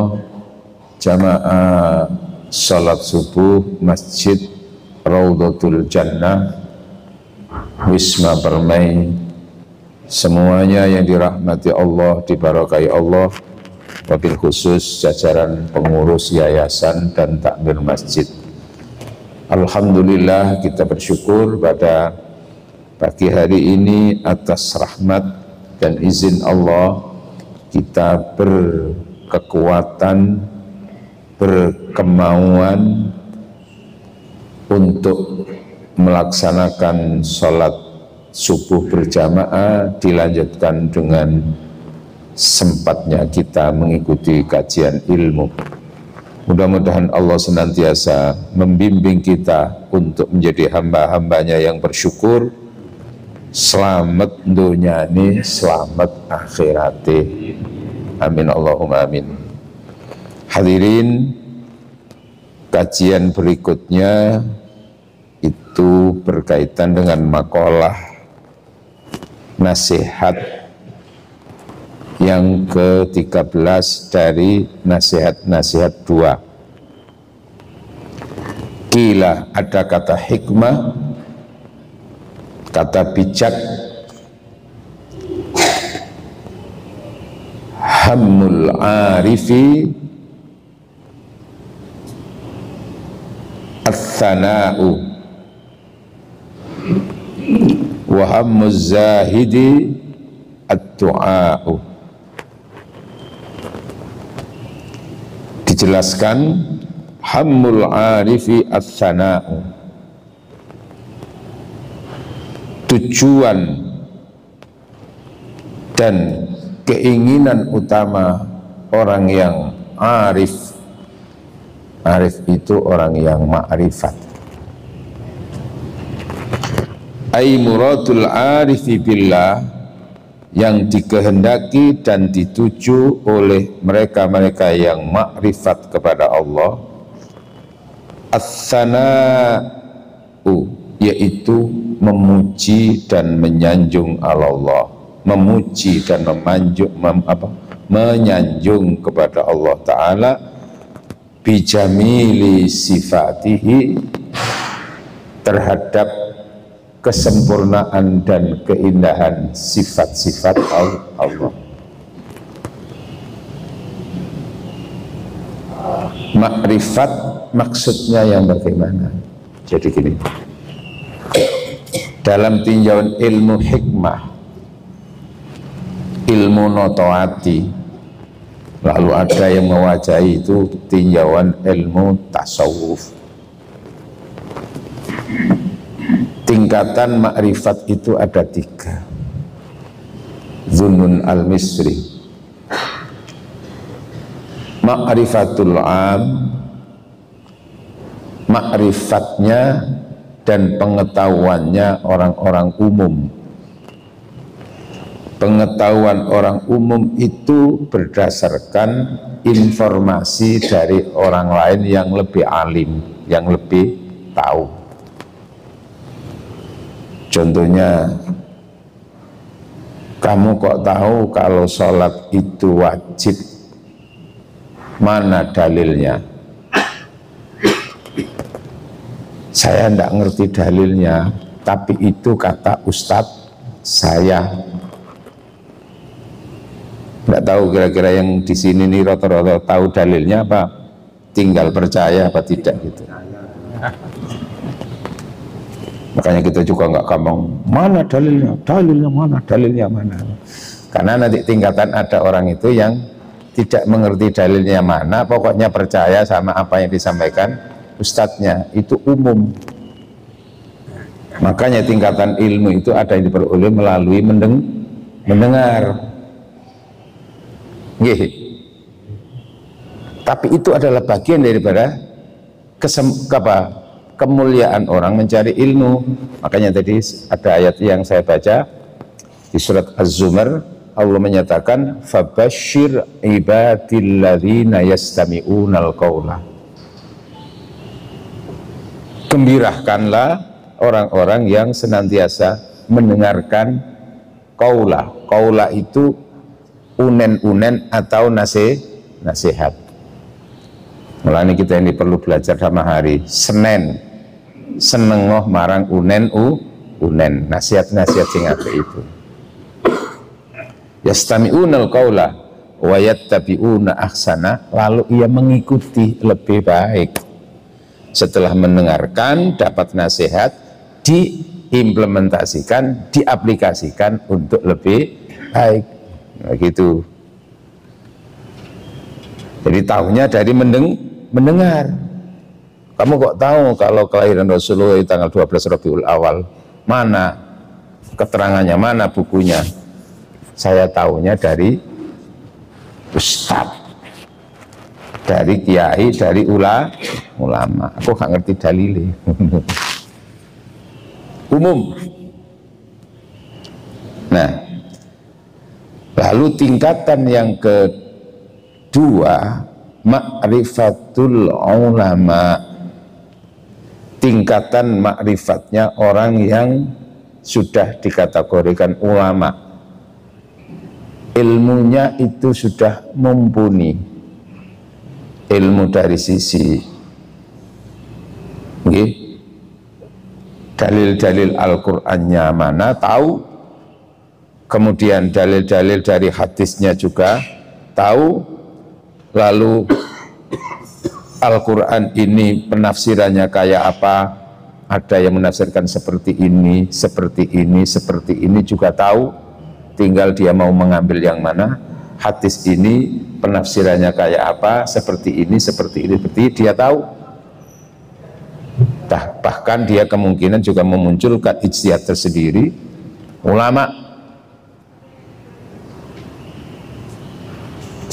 Allah, jamaah salat subuh Masjid Raudhatul Jannah Wisma Permai, semuanya yang dirahmati Allah, diberkahi Allah, wabil khusus jajaran pengurus yayasan dan takmir masjid. Alhamdulillah, kita bersyukur pada pagi hari ini atas rahmat dan izin Allah kita berkekuatan, berkemauan untuk melaksanakan sholat subuh berjamaah, dilanjutkan dengan sempatnya kita mengikuti kajian ilmu. Mudah-mudahan Allah senantiasa membimbing kita untuk menjadi hamba-hambanya yang bersyukur, selamat dunia ini, selamat akhirati. Amin Allahumma amin. Hadirin, kajian berikutnya itu berkaitan dengan makalah nasihat yang ke-13 dari nasihat-nasihat 2. Qila, ada kata hikmah, kata bijak, hammul arifi as-sana'u wa hammuz zahidi ad-du'a'u. Dijelaskan, hammul arifi as-sana'u, tujuan dan keinginan utama orang yang arif. Arif itu orang yang ma'rifat. Ai muradul arifi billah, yang dikehendaki dan dituju oleh mereka-mereka yang makrifat kepada Allah, as-sana'u, yaitu memuji dan menyanjung Allah, memuji dan menyanjung kepada Allah Ta'ala, bijamili sifatihi, terhadap kesempurnaan dan keindahan sifat-sifat Allah. Makrifat maksudnya yang bagaimana? Jadi gini, dalam tinjauan ilmu hikmah, ilmu notoati, lalu ada yang mewajahi itu tinjauan ilmu tasawuf. Tingkatan makrifat itu ada 3. Zunnun al-Misri, makrifatul am, makrifatnya dan pengetahuannya orang-orang umum. Pengetahuan orang umum itu berdasarkan informasi dari orang lain yang lebih alim, yang lebih tahu. Contohnya, kamu kok tahu kalau sholat itu wajib? Mana dalilnya? Saya tidak ngerti dalilnya, tapi itu kata Ustadz saya. Tidak tahu kira-kira yang di sini nih rata-rata tahu dalilnya apa? Tinggal percaya apa tidak gitu. Makanya kita juga nggak gampang, mana dalilnya, dalilnya mana, dalilnya mana. Karena nanti tingkatan ada orang itu yang tidak mengerti dalilnya mana, pokoknya percaya sama apa yang disampaikan ustadznya, itu umum. Makanya tingkatan ilmu itu ada yang diperoleh melalui mendengar. Tapi itu adalah bagian daripada kemuliaan orang mencari ilmu. Makanya tadi ada ayat yang saya baca di surat Az-Zumar, Allah menyatakan fabashshir ibadilladzina yastami'unal qawla, gembirakanlah orang-orang yang senantiasa mendengarkan qaula. Qaula itu unen-unen atau nasihat. Mulane kita ini perlu belajar sama hari Senin senengoh marang unen nasihat-nasihat sing apik itu. Yastami'unal qaula wa yattabi'una ahsana, lalu ia mengikuti lebih baik. Setelah mendengarkan, dapat nasihat, diimplementasikan, diaplikasikan untuk lebih baik. Nah, gitu. Jadi tahunya dari mendengar. Kamu kok tahu kalau kelahiran Rasulullah tanggal 12 Rabiul Awal? Mana keterangannya, mana bukunya? Saya tahunya dari ustadz, dari kiai, dari ulama. Aku gak ngerti dalilnya. Umum. Nah, lalu tingkatan yang kedua, ma'rifatul ulama. Tingkatan makrifatnya orang yang sudah dikategorikan ulama, ilmunya itu sudah mumpuni, ilmu dari sisi dalil-dalil Al-Qur'annya mana tahu, kemudian dalil-dalil dari hadisnya juga tahu, lalu Al-Quran ini penafsirannya kayak apa, ada yang menafsirkan seperti ini, seperti ini, seperti ini juga tahu, tinggal dia mau mengambil yang mana. Hadis ini penafsirannya kayak apa, seperti ini, seperti ini, seperti ini, dia tahu. Bahkan dia kemungkinan juga memunculkan ijtihad tersendiri, ulama,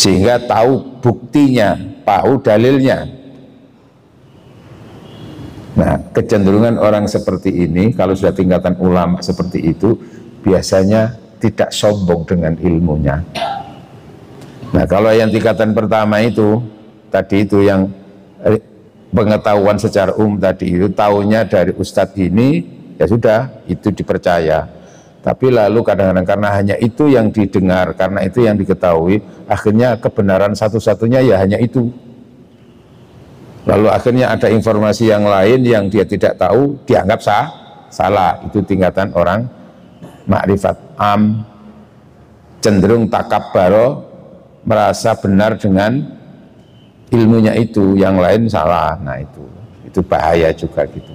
sehingga tahu buktinya, tahu dalilnya. Nah, kecenderungan orang seperti ini, kalau sudah tingkatan ulama seperti itu, biasanya tidak sombong dengan ilmunya. Nah, kalau yang tingkatan pertama itu, tadi itu yang pengetahuan secara umum tadi itu, tahunya dari ustadz ini, ya sudah, itu dipercaya. Tapi lalu kadang-kadang karena hanya itu yang didengar, karena itu yang diketahui, akhirnya kebenaran satu-satunya ya hanya itu. Lalu akhirnya ada informasi yang lain yang dia tidak tahu, dianggap salah. Itu tingkatan orang makrifat am, cenderung takabbaro, merasa benar dengan ilmunya itu, yang lain salah. Nah itu bahaya juga gitu.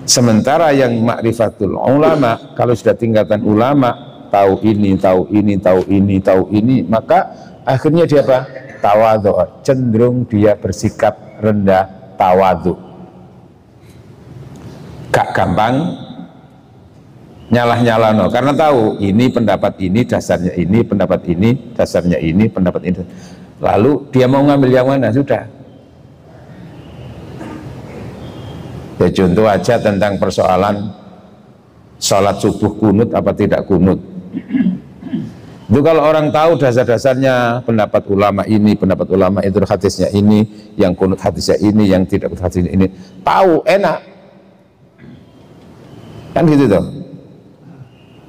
Sementara yang makrifatul ulama, kalau sudah tingkatan ulama, tahu ini, tahu ini, tahu ini, tahu ini, maka akhirnya dia apa? Tawadhu, cenderung dia bersikap rendah, tawadhu, gak gampang nyalah-nyalah, no. Karena tahu ini pendapat ini, dasarnya ini, pendapat ini, dasarnya ini, pendapat ini, lalu dia mau ngambil yang mana, sudah. Ya, contoh aja tentang persoalan sholat subuh kunut apa tidak kunut. Itu kalau orang tahu dasar-dasarnya, pendapat ulama ini, pendapat ulama itu, hadisnya ini, yang kunut hadisnya ini, yang tidak kunut hadisnya ini, tahu, enak. Kan gitu tuh.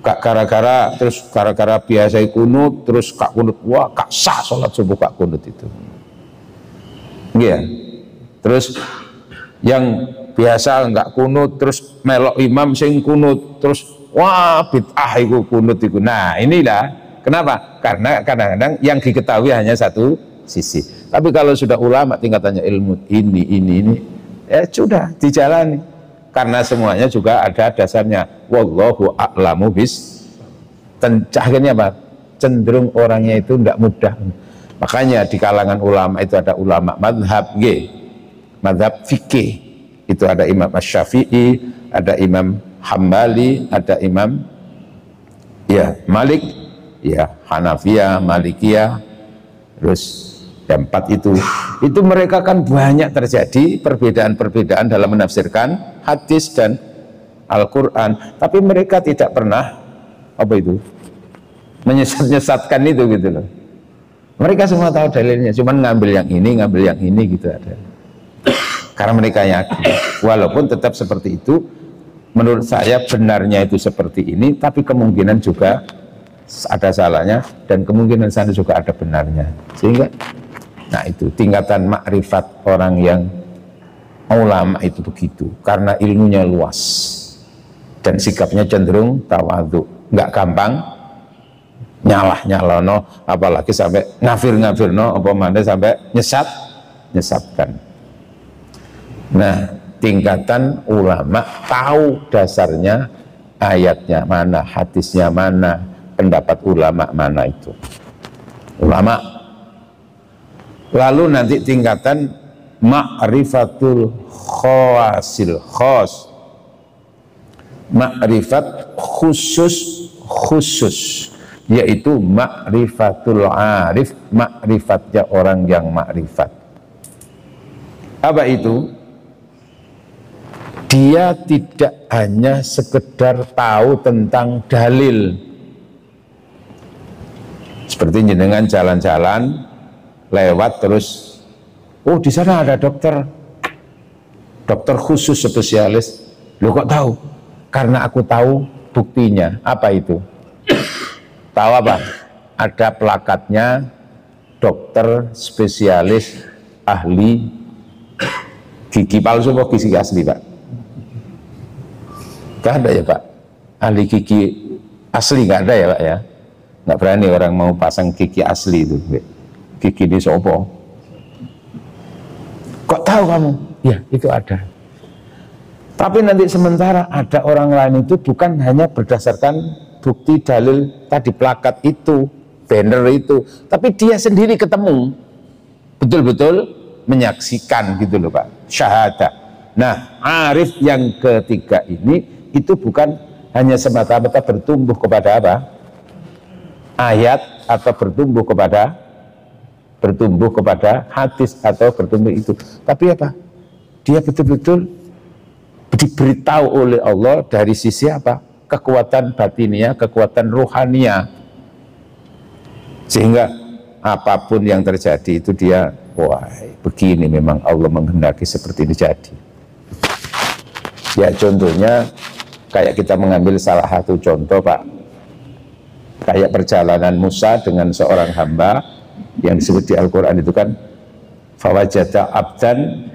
Gara-gara biasa kunut, terus kak kunut, wah kak sah sholat subuh kak kunut itu. Iya. Terus yang biasa enggak kunut, terus melok imam sing kunut, terus wah bid'ah itu kunut itu. Nah inilah kenapa? Karena kadang-kadang yang diketahui hanya satu sisi. Tapi kalau sudah ulama tingkatannya ilmu ini, ya sudah dijalani. Karena semuanya juga ada dasarnya. Wallahu a'lamu bis. Akhirnya apa? Cenderung orangnya itu tidak mudah. Makanya di kalangan ulama itu ada ulama madhab madhab fikih. Itu ada Imam Asy-Syafi'i, ada Imam Hambali, ada Imam Malik, Hanafiyah, Malikiyah, terus yang 4 itu mereka kan banyak terjadi perbedaan-perbedaan dalam menafsirkan hadis dan Al-Quran, tapi mereka tidak pernah menyesat-nyesatkan itu gitu loh. Mereka semua tahu dalilnya, cuman ngambil yang ini gitu ada. Karena mereka yakin, walaupun tetap seperti itu, menurut saya benarnya itu seperti ini, tapi kemungkinan juga ada salahnya dan kemungkinan sana juga ada benarnya, sehingga Nah itu tingkatan makrifat orang yang ulama itu begitu, karena ilmunya luas dan sikapnya cenderung tawadhu, nggak gampang nyalono, apalagi sampai ngafir-ngafirno, apa mana sampai nyesatkan. Nah, tingkatan ulama tahu dasarnya, ayatnya mana, hadisnya mana, pendapat ulama mana itu. Ulama. Lalu nanti tingkatan ma'rifatul khawasil khos, ma'rifat khusus, yaitu ma'rifatul arif, ma'rifatnya orang yang ma'rifat. Apa itu? Dia tidak hanya sekedar tahu tentang dalil, seperti jenengan jalan-jalan lewat terus, oh di sana ada dokter khusus spesialis. Lo kok tahu? Karena aku tahu buktinya. Apa itu? Tahu apa? Ada plakatnya, dokter spesialis ahli gigi palsu atau gigi asli, Pak? Gak ada ya, Pak? Ahli gigi asli gak ada ya, Pak ya? Nggak berani orang mau pasang gigi asli itu. Gigi di sopo. Kok tahu kamu? Ya, itu ada. Tapi nanti sementara ada orang lain itu bukan hanya berdasarkan bukti dalil tadi, plakat itu, banner itu, tapi dia sendiri ketemu, betul-betul menyaksikan gitu loh, Pak. Syahadah. Nah, arif yang ketiga ini itu bukan hanya semata-mata bertumbuh kepada apa? Ayat, atau bertumbuh kepada hadis, atau bertumbuh itu, tapi apa? Dia betul-betul diberitahu oleh Allah dari sisi apa? Kekuatan batinnya, kekuatan ruhania, sehingga apapun yang terjadi itu dia, wah begini memang Allah menghendaki seperti ini jadi. Ya contohnya kayak kita mengambil salah satu contoh, Pak, kayak perjalanan Musa dengan seorang hamba yang disebut di Al-Quran itu kan, fawajada abdan,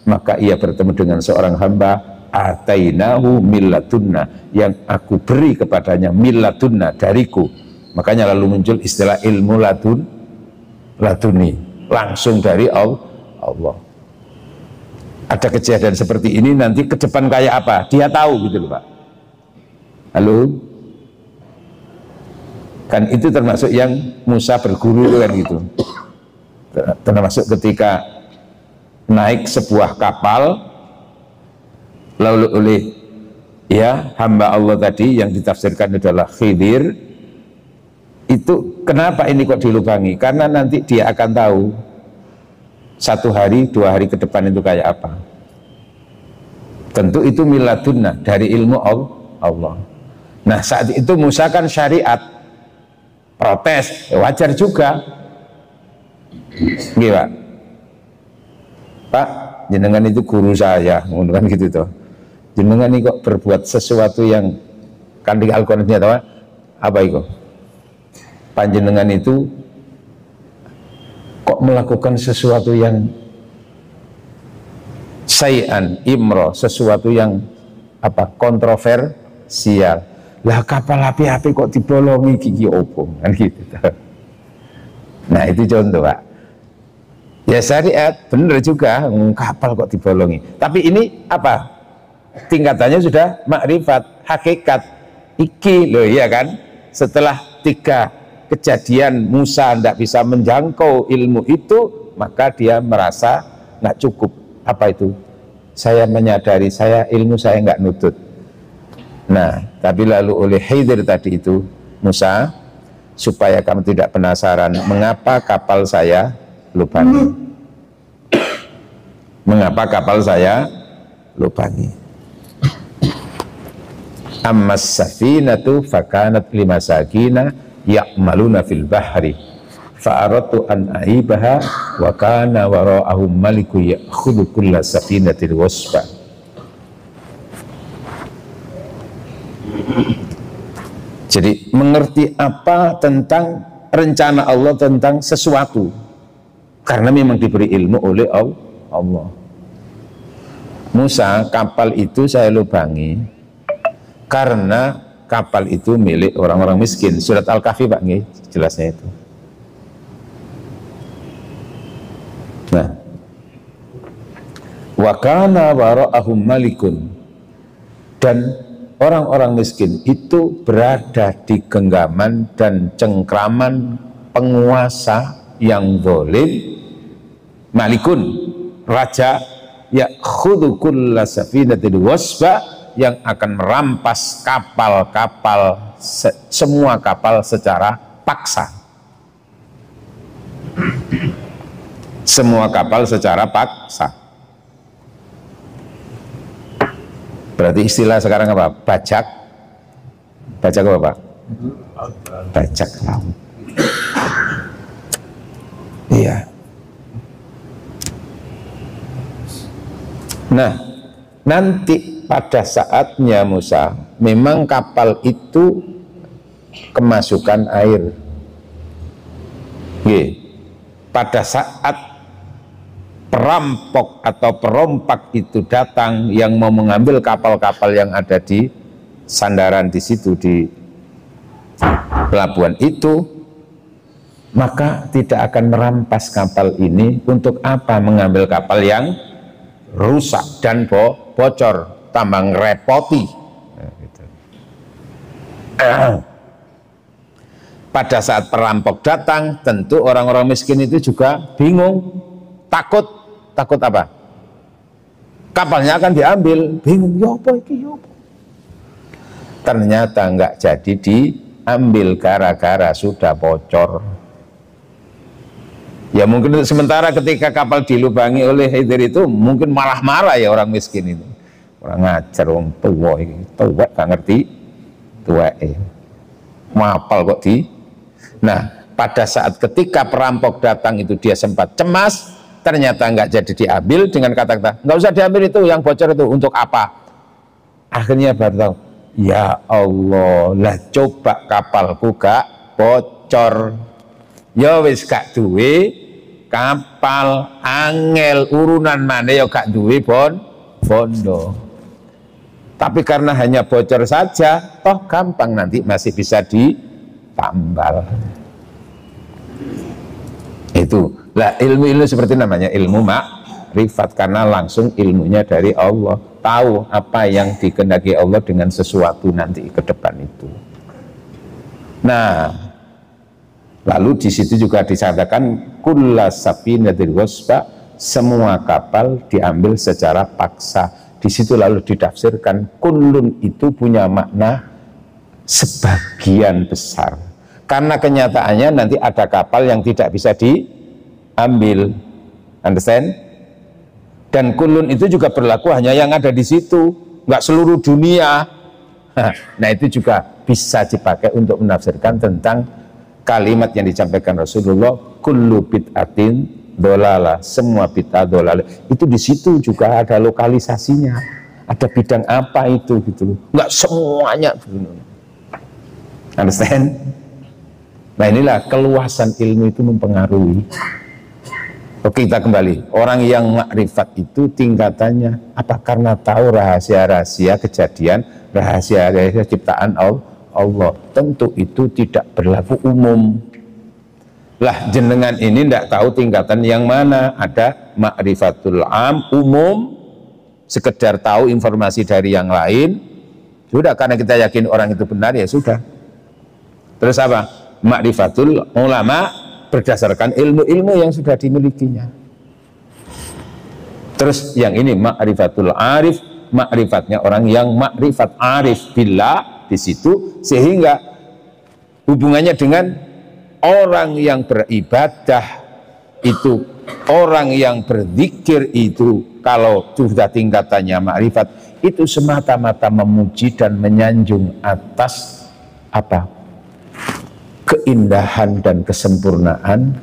maka ia bertemu dengan seorang hamba, atainahu milladunna, yang aku beri kepadanya milladunna, dariku. Makanya lalu muncul istilah ilmu laduni, langsung dari Allah. Ada kejadian seperti ini, nanti ke depan kayak apa dia tahu gitu loh, Pak. Halo, kan itu termasuk yang Musa berguru kan gitu, termasuk ketika naik sebuah kapal lalu oleh ya hamba Allah tadi yang ditafsirkan adalah Khidir. Itu kenapa ini kok dilubangi? Karena nanti dia akan tahu 1 hari 2 hari ke depan itu kayak apa. Tentu itu miladunna, dari ilmu Allah. Nah saat itu Musa kan syariat, protes, ya wajar juga. Gila, Pak, jenengan itu guru saya, kan gitu toh. Jenengan ini kok berbuat sesuatu yang kan di Al-Quran tahu apa itu? Panjenengan itu kok melakukan sesuatu yang sayan imro, sesuatu yang apa, kontroversial. Lah kapal api-api kok dibolongi gigi opung kan gitu. Nah itu contoh, Pak. Ya syariat bener juga, kapal kok dibolongi. Tapi ini apa? Tingkatannya sudah makrifat, hakikat. Iki loh, iya kan? Setelah 3 kejadian Musa tidak bisa menjangkau ilmu itu, maka dia merasa nggak cukup. Apa itu? Saya menyadari ilmu saya nggak nutut. Nah, tapi lalu oleh Khidir tadi itu, Musa, supaya kamu tidak penasaran mengapa kapal saya lubangi. Mengapa kapal saya lubangi? Ammas safinatu fakanat limasakina ya'maluna fil bahri fa'aratu an aibaha wa kana wara'ahum maliku ya'khudhu kulla safinatil wasfa. Jadi mengerti apa tentang rencana Allah tentang sesuatu, karena memang diberi ilmu oleh Allah. Musa, kapal itu saya lubangi karena kapal itu milik orang-orang miskin. Surat Al-Kahfi Pak nggih, jelasnya itu. Nah, wa kana wara'ahum malikun, dan orang-orang miskin itu berada di genggaman dan cengkraman penguasa yang zalim. Malikun, raja, ya khudhu kulla safinatin wasba, yang akan merampas kapal-kapal, semua kapal secara paksa. Semua kapal secara paksa. Berarti istilah sekarang apa? Bajak. Bajak apa Pak? Bajak laut. Iya. Nah, nanti pada saatnya Musa, memang kapal itu kemasukan air. Oke. Pada saat perampok atau perompak itu datang yang mau mengambil kapal-kapal yang ada di sandaran di situ di pelabuhan itu, maka tidak akan merampas kapal ini. Untuk apa mengambil kapal yang rusak dan bocor, tambah ngerepoti. Pada saat perampok datang, tentu orang-orang miskin itu juga bingung, takut apa? Kapalnya akan diambil, bingung, ya apa ini, ya apa? Ternyata nggak jadi diambil gara-gara sudah bocor. Ya mungkin sementara ketika kapal dilubangi oleh Khidir itu mungkin malah marah ya orang miskin itu. Orang ngajar, orang tua gak ngerti, tua mapal kok di. Nah, pada saat ketika perampok datang itu dia sempat cemas, ternyata nggak jadi diambil dengan kata-kata, nggak usah diambil itu, yang bocor itu untuk apa? Akhirnya baru tahu, ya Allah, lah coba kapalku gak bocor. Ya wis gak duwe kapal, angel urunan mana ya gak duwe bondo. Tapi karena hanya bocor saja, toh gampang nanti masih bisa ditambal. Itu lah ilmu-ilmu seperti namanya ilmu makrifat, karena langsung ilmunya dari Allah, tahu apa yang dikehendaki Allah dengan sesuatu nanti ke depan itu. Nah, lalu di situ juga disatakan kulla safinatil wasba, semua kapal diambil secara paksa. Di situ lalu ditafsirkan kullun itu punya makna sebagian besar, karena kenyataannya nanti ada kapal yang tidak bisa diambil, understand? Dan kullun itu juga berlaku hanya yang ada di situ, nggak seluruh dunia. Nah itu juga bisa dipakai untuk menafsirkan tentang kalimat yang disampaikan Rasulullah, kullu bid'atin dolalah, semua bid'ah dolalah. Itu di situ juga ada lokalisasinya, ada bidang apa itu gitu, nggak semuanya. Understand? Nah inilah keluasan ilmu itu mempengaruhi. Oke, kita kembali. Orang yang makrifat itu tingkatannya apa? Karena tahu rahasia-rahasia kejadian, rahasia-rahasia ciptaan Allah. Tentu itu tidak berlaku umum. Lah jenengan ini tidak tahu tingkatan yang mana. Ada ma'rifatul am, umum, sekedar tahu informasi dari yang lain. Sudah, karena kita yakin orang itu benar, ya sudah. Terus apa? Ma'rifatul ulama, berdasarkan ilmu-ilmu yang sudah dimilikinya. Terus yang ini ma'rifatul arif, ma'rifatnya orang yang ma'rifat arif billah di situ, sehingga hubungannya dengan orang yang beribadah itu, orang yang berzikir itu, kalau sudah tingkatannya ma'rifat, itu semata-mata memuji dan menyanjung atas apa? Keindahan dan kesempurnaan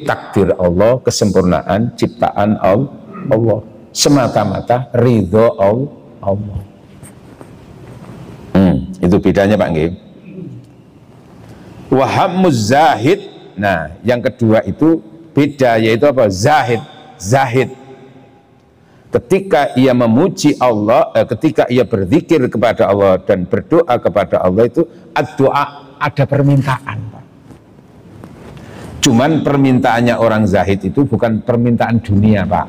takdir Allah, kesempurnaan ciptaan Allah, semata-mata ridho Allah. Itu bedanya Pak Nggih. Wahamuz zahid. Nah, yang kedua itu beda, yaitu apa? Zahid. Zahid ketika ia memuji Allah, ketika ia berzikir kepada Allah dan berdoa kepada Allah, itu doa, ada permintaan, Pak. Cuman permintaannya orang zahid itu bukan permintaan dunia, Pak.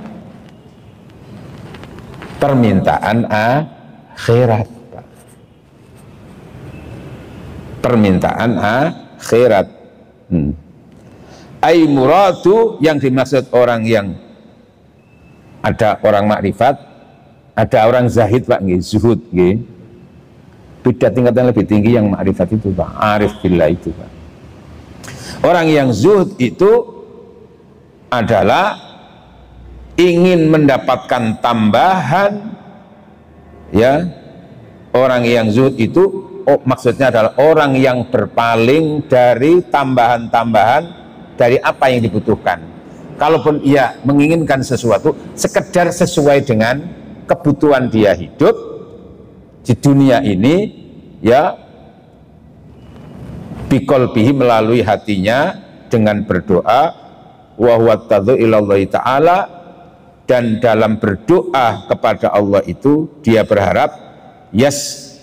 Permintaan akhirat, Pak. Permintaan akhirat. Ai muradu, yang dimaksud orang yang ada orang makrifat, ada orang zahid, Pak, nggih, zuhud, nggih. Beda tingkatan lebih tinggi yang makrifat itu, Pak. Arif billah itu, Pak. Orang yang zuhud itu adalah ingin mendapatkan tambahan, ya. Orang yang zuhud itu maksudnya adalah orang yang berpaling dari tambahan-tambahan dari apa yang dibutuhkan. Kalaupun ia menginginkan sesuatu sekedar sesuai dengan kebutuhan dia hidup di dunia ini, ya, biqalbihi, melalui hatinya dengan berdoa, wa huwa tadhu ilallahi ta'ala, dan dalam berdoa kepada Allah itu dia berharap,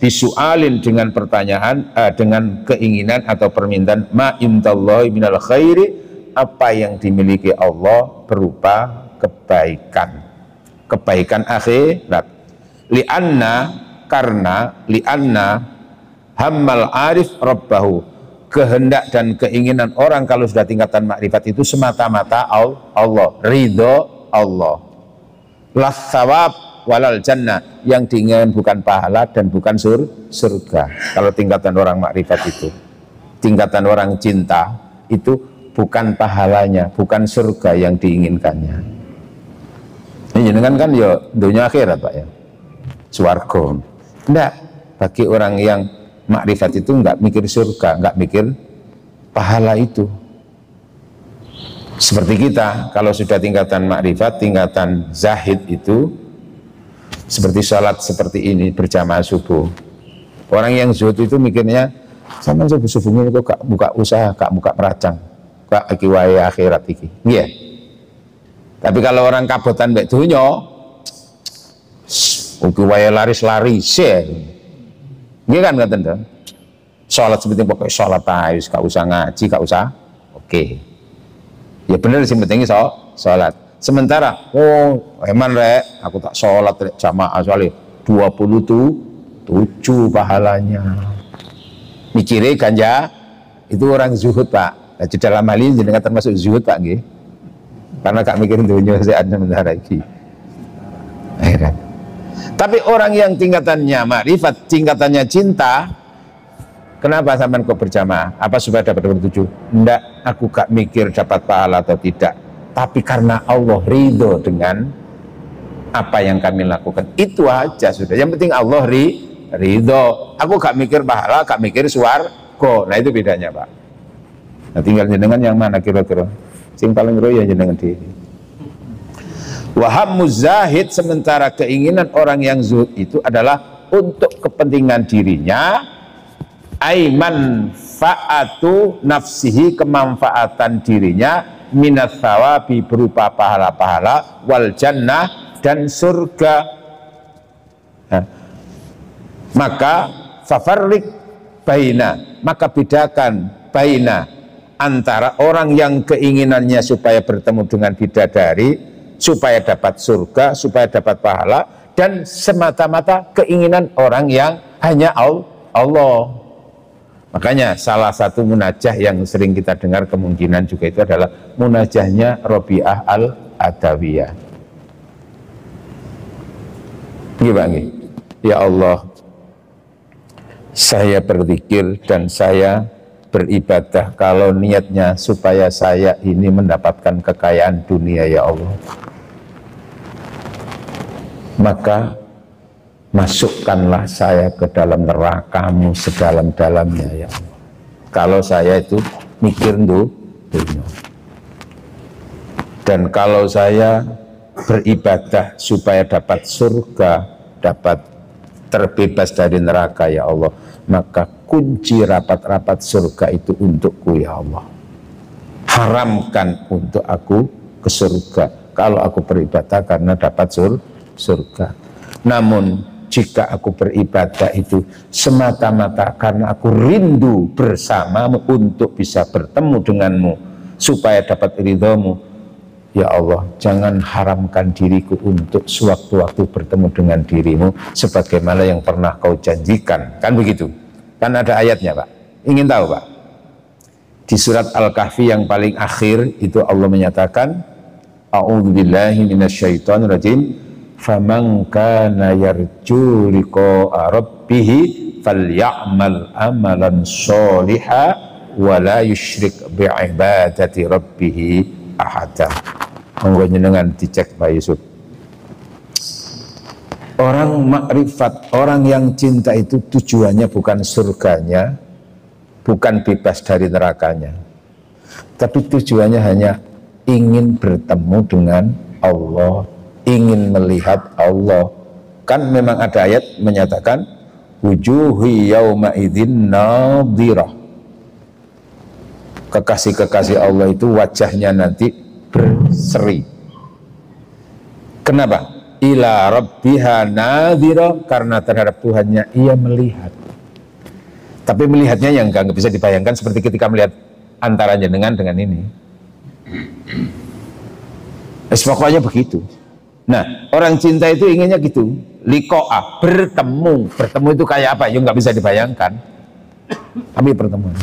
bisualin, dengan pertanyaan, dengan keinginan atau permintaan, ma indallahi minal khairi, apa yang dimiliki Allah berupa kebaikan, kebaikan akhirat. Karena hammal arif rabbahu, kehendak dan keinginan orang kalau sudah tingkatan makrifat itu semata-mata Allah, ridho Allah. Las sawab walal jannah, yang diinginkan bukan pahala dan bukan surga. Kalau tingkatan orang makrifat itu, tingkatan orang cinta itu bukan pahalanya, bukan surga yang diinginkannya. Ini kan ya dunia akhirat, Pak, ya, swarga. Enggak, bagi orang yang makrifat itu enggak mikir surga, enggak mikir pahala itu. Seperti kita, kalau sudah tingkatan makrifat, tingkatan zahid itu seperti sholat seperti ini, berjamaah subuh. Orang yang zuhud itu mikirnya, sama subuh-subuhnya itu gak buka usaha, gak buka peracang, iki wae akhirat iki. Nggih. Tapi kalau orang kabotan mbek donya, iki wae laris-laris. Nggih kan ngoten to. Salat sepenting pokoke salat ae, gak usah ngaji, gak usah. Oke. Ya bener sing penting salat. Sementara eman rek, aku tak salat rek jamaah soalnya 27 pahalanya. Mikire ganja itu orang zuhud, Pak. Nah, di dalam hal ini jenengan termasuk zuhud, Pak, nggih. Karena gak mikirin dunia sementara iki. Akhirat. Tapi orang yang tingkatannya makrifat, tingkatannya cinta, kenapa sampean kok berjamaah? Apa supaya dapat 27? Enggak, aku gak mikir dapat pahala atau tidak. Tapi karena Allah ridho dengan apa yang kami lakukan. Itu aja sudah. Yang penting Allah ridho. Aku gak mikir pahala, gak mikir swarga. Nah itu bedanya, Pak. Nah tinggal jenengan yang mana kira-kira? Sing paling roya jenengan diri. Waham muzahid, sementara keinginan orang yang zuhud itu adalah untuk kepentingan dirinya, aiman fa'atu nafsihi, kemanfaatan dirinya, minat thawabi, berupa pahala-pahala, wal jannah, dan surga. Nah, maka fafarrik baina, maka bedakan baina, antara orang yang keinginannya supaya bertemu dengan bidadari, supaya dapat surga, supaya dapat pahala, dan semata-mata keinginan orang yang hanya Allah. Makanya salah satu munajah yang sering kita dengar kemungkinan juga itu adalah munajahnya Robi'ah al-Adawiyah. Gimana? Ya Allah, saya berzikir dan saya beribadah kalau niatnya supaya saya ini mendapatkan kekayaan dunia, ya Allah, maka masukkanlah saya ke dalam neraka-Mu sedalam-dalamnya, ya Allah. Kalau saya itu mikir dunia, dan kalau saya beribadah supaya dapat surga, dapat terbebas dari neraka, ya Allah, maka kunci rapat-rapat surga itu untukku, ya Allah. haramkan untuk aku ke surga kalau aku beribadah karena dapat surga. Namun jika aku beribadah itu semata-mata karena aku rindu bersamamu untuk bisa bertemu denganmu supaya dapat ridhomu, ya Allah, jangan haramkan diriku untuk sewaktu-waktu bertemu dengan dirimu sebagaimana yang pernah kau janjikan. Kan begitu? Kan ada ayatnya, Pak. Ingin tahu, Pak? Di surat Al-Kahfi yang paling akhir itu Allah menyatakan, a'udzubillahi minasyaitonirrajim, faman kana yarju liqa'a rabbih falya'mal amalan sholihan wa la yusyrik bi'ibadati rabbih ahada. Monggo jenengan dicek Pak Yusuf. Orang makrifat, orang yang cinta itu tujuannya bukan surganya, bukan bebas dari nerakanya, tapi tujuannya hanya ingin bertemu dengan Allah, ingin melihat Allah. Kan memang ada ayat menyatakan wujuhi yauma idzin nadhirah. Kekasih-kekasih Allah itu wajahnya nanti berseri. Kenapa? Ila rabbiha nadhirah, karena terhadap Tuhannya ia melihat. Tapi melihatnya yang nggak bisa dibayangkan seperti ketika melihat antara jenengan dengan ini. Pokoknya begitu. Nah, orang cinta itu inginnya gitu, liqa'a, bertemu. Bertemu itu kayak apa? Ya nggak bisa dibayangkan. Tapi pertemuan.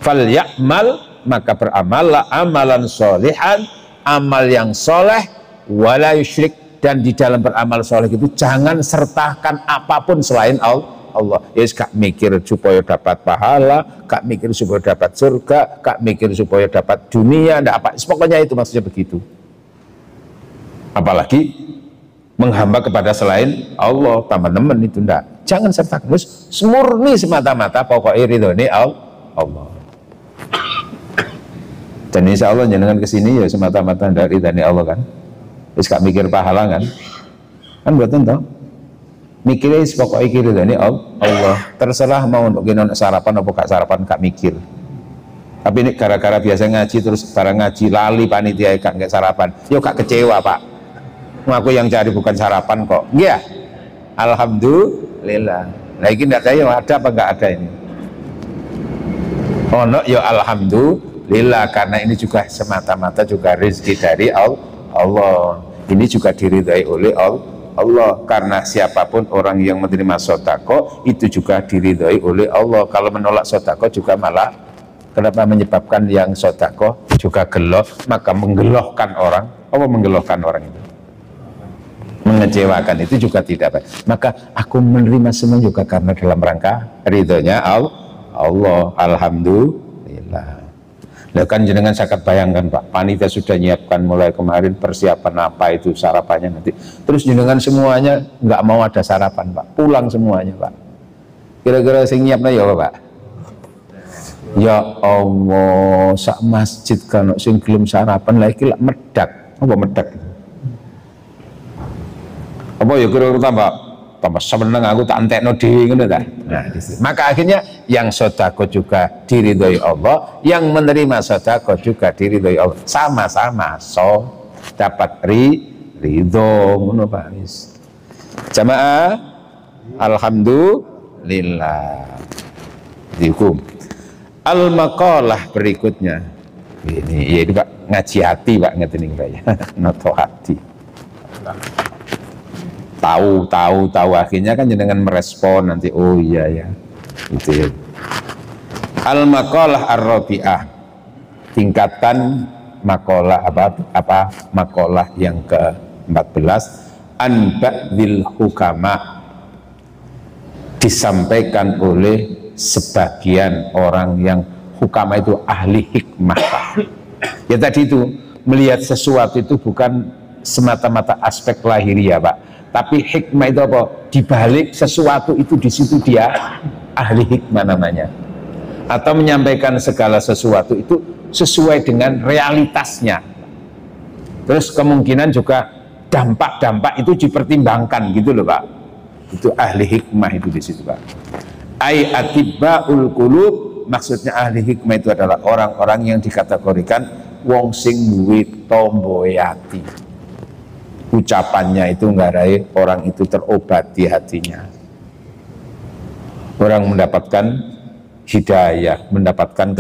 Fal ya'mal, maka beramallah amalan sholihan, amal yang soleh, wala yusyrik, dan di dalam beramal soleh itu jangan sertakan apapun selain Allah. Yes, gak mikir supaya dapat pahala, gak mikir supaya dapat surga, gak mikir supaya dapat dunia, enggak apa. Pokoknya itu maksudnya begitu. Apalagi menghamba kepada selain Allah, teman-teman itu enggak. Jangan sertakan, terus murni semata-mata pokoknya ridhone Allah. Dan insya Allah jangan kesini ya semata-mata dari ridhone Allah kan. Terus gak mikir pahala kan buatan toh, mikirnya pokoknya kiri dari Allah. Terserah mau untuk sarapan apa gak sarapan, gak mikir. Tapi ini gara-gara biasa ngaji terus barang ngaji lali panitia gak sarapan, yo gak kecewa Pak. Aku yang cari bukan sarapan kok. Iya, alhamdulillah. Nah ini tidak tahu ada apa nggak ada ini. Oh no, yo alhamdulillah, karena ini juga semata-mata juga rezeki dari Allah. Ini juga diridhai oleh Allah, karena siapapun orang yang menerima sodako itu juga diridhai oleh Allah. Kalau menolak sodako juga malah kenapa menyebabkan yang sodako juga geloh, maka menggelohkan orang. Allah menggelohkan orang itu, mengecewakan itu juga tidak baik. Maka aku menerima semua juga karena dalam rangka ridhonya Allah. Alhamdulillah. Nah, kan jenengan sangat bayangkan Pak, panitia sudah nyiapkan mulai kemarin persiapan apa itu sarapannya nanti. Terus jenengan semuanya nggak mau ada sarapan Pak, pulang semuanya Pak. Kira-kira sing nyiapnya ya Pak? Ya Allah, sak masjid kan sing gelem sarapan lagi lah medak. Apa medak? Apa ya kira-kira tambah seneng aku tak entekno dhewe ngono ta. Nah, maka akhirnya yang sedekah juga diridhoi Allah, yang menerima sedekah juga diridhoi Allah. Sama-sama so dapat ridho ngono Pak. Jamaah alhamdulillah. Dihukum. Al-maqalah berikutnya. Ini ya itu Pak, ngaji hati Pak ngeten iki Pak ya. Noto hati. Tahu akhirnya kan jenengan merespon nanti, oh iya ya gitu ya. Al-maqalah ar-rabi'ah, tingkatan maqalah apa maqalah yang ke-14, an ba'dil hukama, disampaikan oleh sebagian orang yang hukama itu ahli hikmah Pak. Ya tadi itu melihat sesuatu itu bukan semata-mata aspek lahiriah Pak, tapi hikmah itu apa? Dibalik sesuatu itu di situ dia ahli hikmah namanya. Atau menyampaikan segala sesuatu itu sesuai dengan realitasnya. Terus kemungkinan juga dampak-dampak itu dipertimbangkan gitu loh Pak. Itu ahli hikmah itu di situ Pak. Ai atibbaul qulub maksudnya ahli hikmah itu adalah orang-orang yang dikategorikan wong sing duwe tombo ati. Ucapannya itu nggarai orang itu terobati hatinya. Orang mendapatkan hidayah, mendapatkan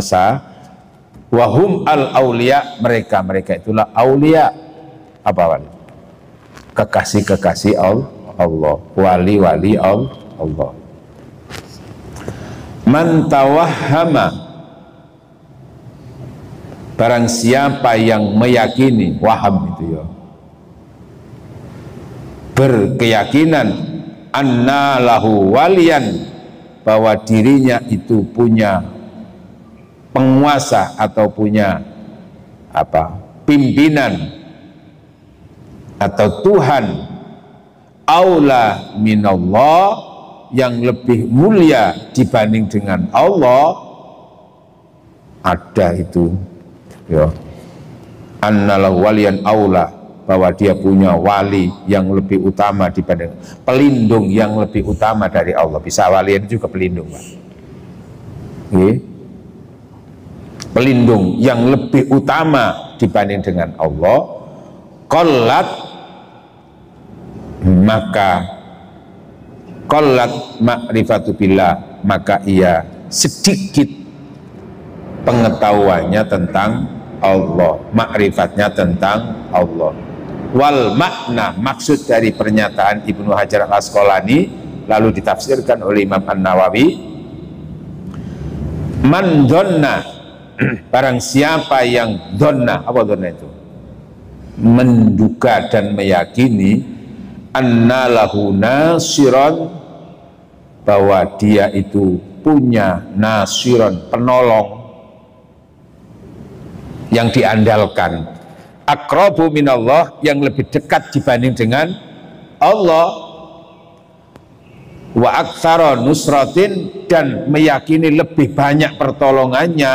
wahum al aulia, mereka itulah aulia. Apa wali? Kekasih-kekasih Allah, wali-wali Allah. Man tawahhama, barang siapa yang meyakini, waham itu ya, berkeyakinan anna lahu waliyan, bahwa dirinya itu punya penguasa atau punya pimpinan atau Tuhan, aula minallah, yang lebih mulia dibanding dengan Allah, ada itu ya, annalahu waliyan aula, bahwa dia punya wali yang lebih utama dibanding, pelindung yang lebih utama dari Allah. Bisa wali itu juga pelindung, Pak. Pelindung yang lebih utama dibanding dengan Allah. Qallat, maka qallat ma'rifatu billah, maka ia sedikit pengetahuannya tentang Allah, ma'rifatnya tentang Allah. Wal makna, maksud dari pernyataan Ibnu Hajar al-Asqalani lalu ditafsirkan oleh Imam An-Nawawi, man donna, barang siapa yang donna, apa donna itu? Menduga dan meyakini anna lahu nasiron, bahwa dia itu punya nasiron, penolong yang diandalkan, aqrabu minallah, yang lebih dekat dibanding dengan Allah, wa aktsara nusratin, dan meyakini lebih banyak pertolongannya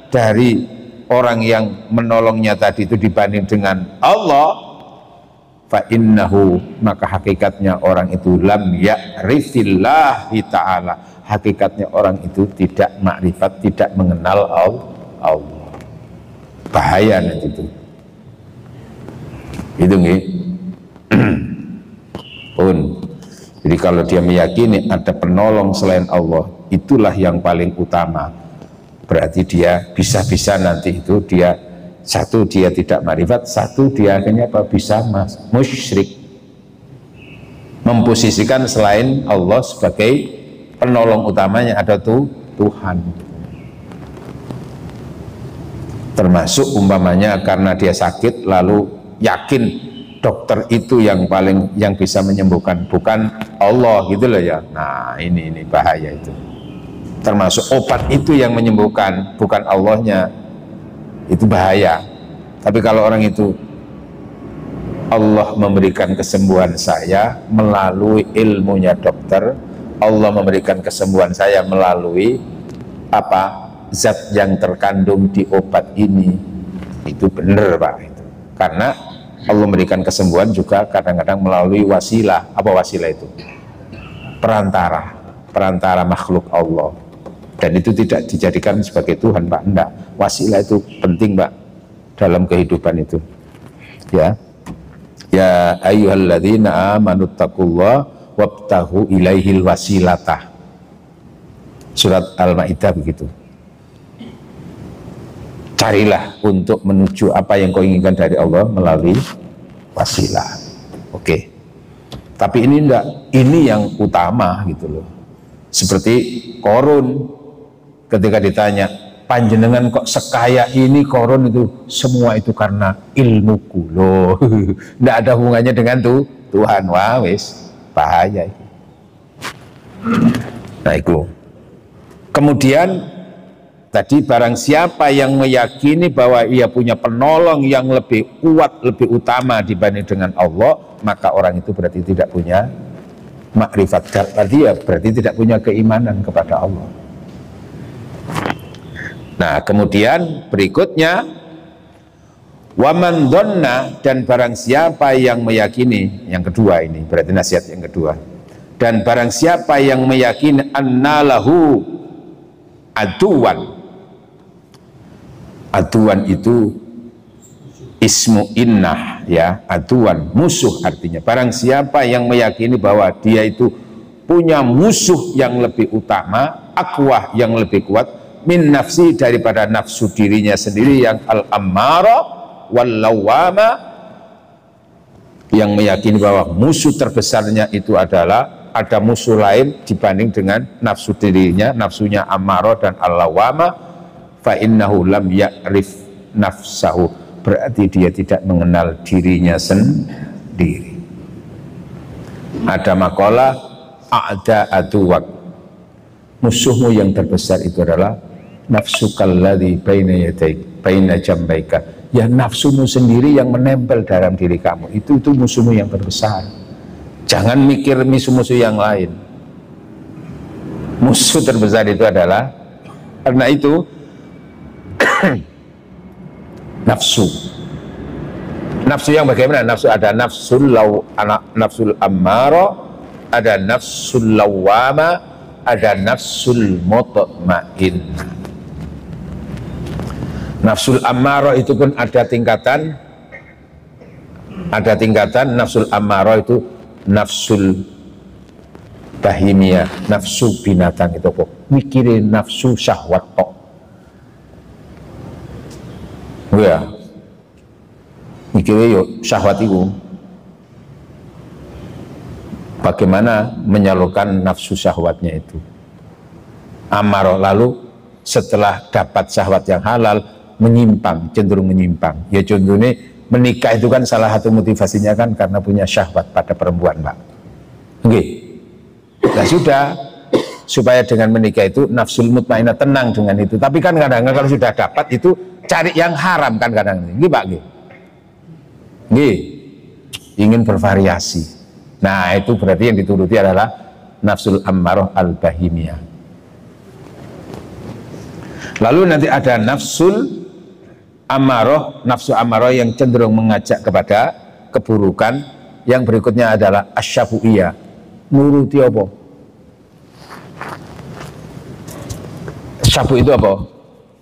dari orang yang menolongnya tadi itu dibanding dengan Allah, fa innahu, maka hakikatnya orang itu lam ya'rifillahi ta'ala, hakikatnya orang itu tidak makrifat, tidak mengenal Allah. Bahaya nanti itu nggih. Pun jadi kalau dia meyakini ada penolong selain Allah, itulah yang paling utama, berarti dia bisa-bisa nanti itu dia, satu dia tidak marifat, satu dia akhirnya bisa musyrik, memposisikan selain Allah sebagai penolong utamanya, ada Tuhan. Termasuk umpamanya karena dia sakit lalu yakin dokter itu yang paling yang bisa menyembuhkan, bukan Allah gitu loh ya. Nah ini bahaya itu. Termasuk obat itu yang menyembuhkan, bukan Allahnya, itu bahaya. Tapi kalau orang itu, Allah memberikan kesembuhan saya melalui ilmunya dokter, Allah memberikan kesembuhan saya melalui zat yang terkandung di obat ini, itu benar Pak. Itu karena Allah memberikan kesembuhan juga kadang-kadang melalui wasilah. Apa wasilah itu? Perantara makhluk Allah, dan itu tidak dijadikan sebagai Tuhan Pak. Enggak, wasilah itu penting Pak dalam kehidupan itu ya. Ya ayyuhalladzina amanu taqullaha wabtahu ilaihil wasilatah, surat Al-Maidah begitu. Carilah untuk menuju apa yang kau inginkan dari Allah melalui wasilah. Oke. Tapi ini enggak, ini yang utama gitu loh. Seperti Qarun ketika ditanya, panjenengan kok sekaya ini Qarun, itu semua itu karena ilmuku loh. Enggak ada hubungannya dengan Tuhan. Wah wis bahaya itu. Nah itu. Kemudian tadi barang siapa yang meyakini bahwa ia punya penolong yang lebih kuat, lebih utama dibanding dengan Allah, maka orang itu berarti tidak punya makrifat, berarti tidak punya keimanan kepada Allah. Nah kemudian berikutnya, waman donna, dan barang siapa yang meyakini, yang kedua ini berarti nasihat yang kedua, dan barang siapa yang meyakini annalahu aduan. Aduan itu ismu innah, ya, aduan, musuh artinya. Barang siapa yang meyakini bahwa dia itu punya musuh yang lebih utama, akwah yang lebih kuat, min nafsi, daripada nafsu dirinya sendiri yang al-ammara wal lawama, yang meyakini bahwa musuh terbesarnya itu adalah ada musuh lain dibanding dengan nafsu dirinya, nafsunya ammara dan al-lawama. Fa innahu lam ya'rif nafsahu, berarti dia tidak mengenal dirinya sendiri. Ada makalah a'da aduwak, musuhmu yang terbesar itu adalah nafsukal ladzi baina yadaik baina jambaika, ya nafsumu sendiri yang menempel dalam diri kamu, itu musuhmu yang terbesar. Jangan mikir musuh-musuh yang lain. Musuh terbesar itu adalah, karena itu nafsu. Nafsu yang bagaimana? Nafsu ada nafsul ammara, ada nafsul lawama, ada nafsul mutmainnah. Nafsul ammara itu pun ada tingkatan. Ada tingkatan. Nafsul ammara itu nafsul bahimiyah, nafsu binatang itu kok. Mikirin nafsu syahwat kok. Ya, mikirnya yuk syahwat itu bagaimana menyalurkan nafsu syahwatnya itu. Amarah, lalu setelah dapat syahwat yang halal menyimpang, cenderung menyimpang. Ya contohnya menikah itu kan salah satu motivasinya kan karena punya syahwat pada perempuan, Pak. Oke. Nah sudah, supaya dengan menikah itu nafsul mutmainnah tenang dengan itu. Tapi kan kadang-kadang kalau sudah dapat itu cari yang haram kan kadang-kadang. Nggih, Pak, nggih. Nggih. Ingin bervariasi. Nah, itu berarti yang dituruti adalah nafsul ammarah al-bahimiyah. Lalu nanti ada nafsul ammarah, nafsu ammarah yang cenderung mengajak kepada keburukan. Yang berikutnya adalah asyafu'iyah. Nuruti apa? Syafu itu apa?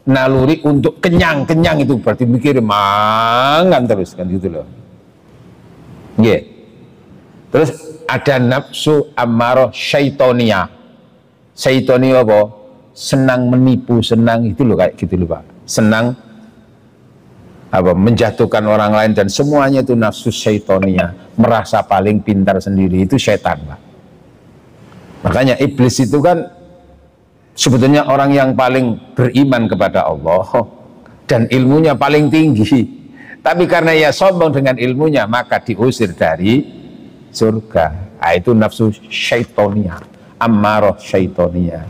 Naluri untuk kenyang itu berarti mikir mangan terus kan gitu loh. Yeah. Terus ada nafsu ammarah syaitoniyah. Syaitoniyah apa? Senang menipu, senang itu loh kayak gitu loh, Pak. Senang apa? Menjatuhkan orang lain dan semuanya itu nafsu syaitoniyah. Merasa paling pintar sendiri itu syaitan, Pak. Makanya iblis itu kan sebetulnya orang yang paling beriman kepada Allah dan ilmunya paling tinggi, tapi karena ia sombong dengan ilmunya maka diusir dari surga. Nah, itu nafsu syaitoniyah, ammarah syaitoniyah.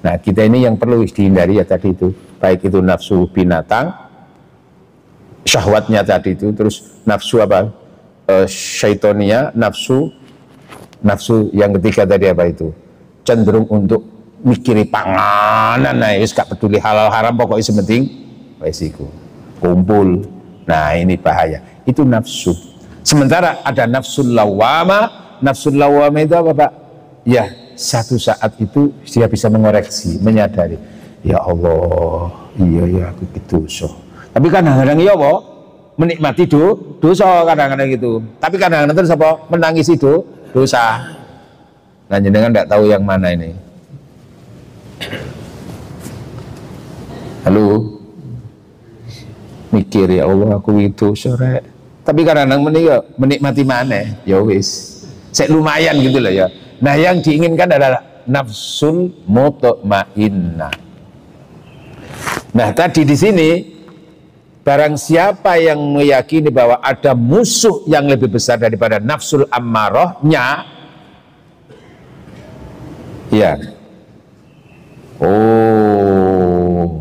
Nah kita ini yang perlu dihindari ya tadi itu, baik itu nafsu binatang syahwatnya tadi itu, terus nafsu apa, syaitoniyah, nafsu yang ketiga tadi apa itu, cenderung untuk mikiri panganan, nah gak peduli halal haram, pokoknya sementing resiko kumpul. Nah ini bahaya, itu nafsu. Sementara ada nafsul lawama. Nafsul lawama itu apa, Pak? Ya satu saat itu dia bisa mengoreksi, menyadari, ya Allah, iya ya aku gitu so. Tapi kadang-kadang iya apa? Menikmati dosa kadang-kadang gitu. Tapi kadang-kadang terus apa? Menangisi dosa. Nah jenengan tidak tahu yang mana ini. Halo, mikir ya Allah aku itu sore, tapi kadang-kadang menikmati mana ya wis saya lumayan gitu loh ya. Nah yang diinginkan adalah nafsul mutmainnah. Nah tadi di sini barang siapa yang meyakini bahwa ada musuh yang lebih besar daripada nafsul ammarahnya, ya oh,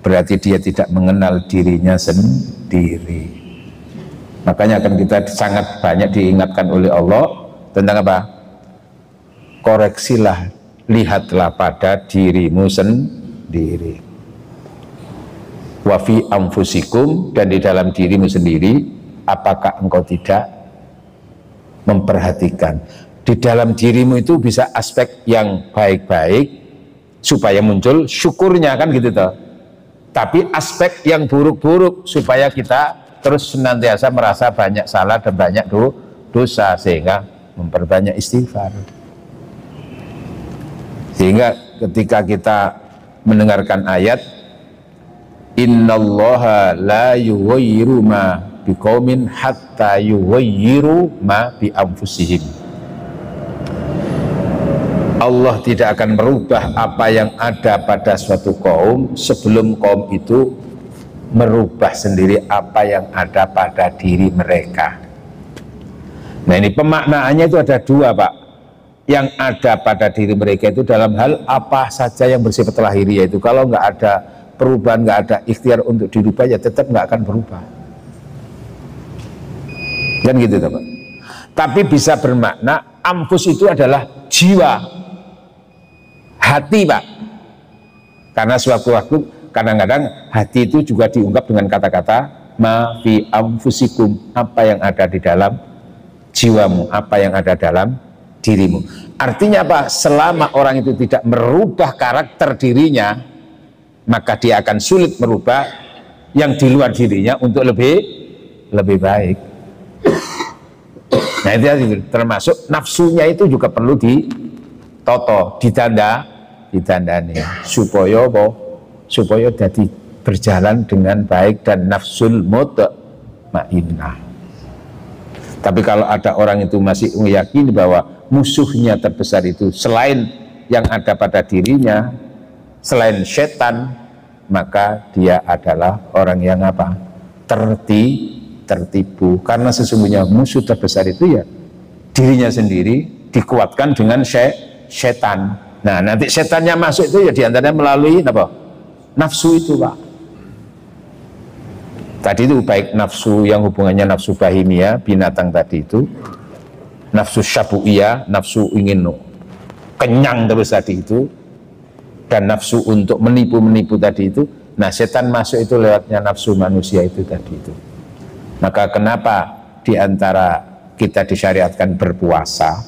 berarti dia tidak mengenal dirinya sendiri. Makanya akan kita sangat banyak diingatkan oleh Allah tentang apa? Koreksilah, lihatlah pada dirimu sendiri. Wa fi anfusikum, dan di dalam dirimu sendiri, apakah engkau tidak memperhatikan? Di dalam dirimu itu bisa aspek yang baik-baik, supaya muncul syukurnya, kan gitu toh. Tapi aspek yang buruk-buruk supaya kita terus senantiasa merasa banyak salah dan banyak dosa, sehingga memperbanyak istighfar. Sehingga ketika kita mendengarkan ayat innallaha la yughayyiru ma biqaumin hatta yughayyiru ma bi anfusihim, Allah tidak akan merubah apa yang ada pada suatu kaum sebelum kaum itu merubah sendiri apa yang ada pada diri mereka. Nah, ini pemaknaannya itu ada dua, Pak. Yang ada pada diri mereka itu dalam hal apa saja yang bersifat lahiriah itu. Kalau nggak ada perubahan, nggak ada ikhtiar untuk dirubah, ya tetap nggak akan berubah. Kan gitu, Pak. Tapi bisa bermakna anfus itu adalah jiwa, hati, Pak. Karena suatu waktu kadang-kadang hati itu juga diungkap dengan kata-kata ma fi anfusikum, apa yang ada di dalam jiwamu, apa yang ada dalam dirimu. Artinya apa? Selama orang itu tidak merubah karakter dirinya, maka dia akan sulit merubah yang di luar dirinya untuk lebih baik. Nah, itu termasuk nafsunya itu juga perlu ditoto, ditandani supaya apa? Supaya jadi berjalan dengan baik dan nafsul mutmainnah. Tapi kalau ada orang itu masih meyakini bahwa musuhnya terbesar itu selain yang ada pada dirinya, selain setan, maka dia adalah orang yang apa? Tertipu. Karena sesungguhnya musuh terbesar itu ya dirinya sendiri, dikuatkan dengan setan. Nah, nanti setannya masuk itu ya diantaranya melalui apa? Nafsu itu, Pak. Tadi itu baik nafsu yang hubungannya nafsu bahimia, binatang tadi itu, nafsu syabu'iyah, nafsu ingin kenyang terus tadi itu, dan nafsu untuk menipu tadi itu. Nah, setan masuk itu lewatnya nafsu manusia itu tadi itu. Maka kenapa diantara kita disyariatkan berpuasa?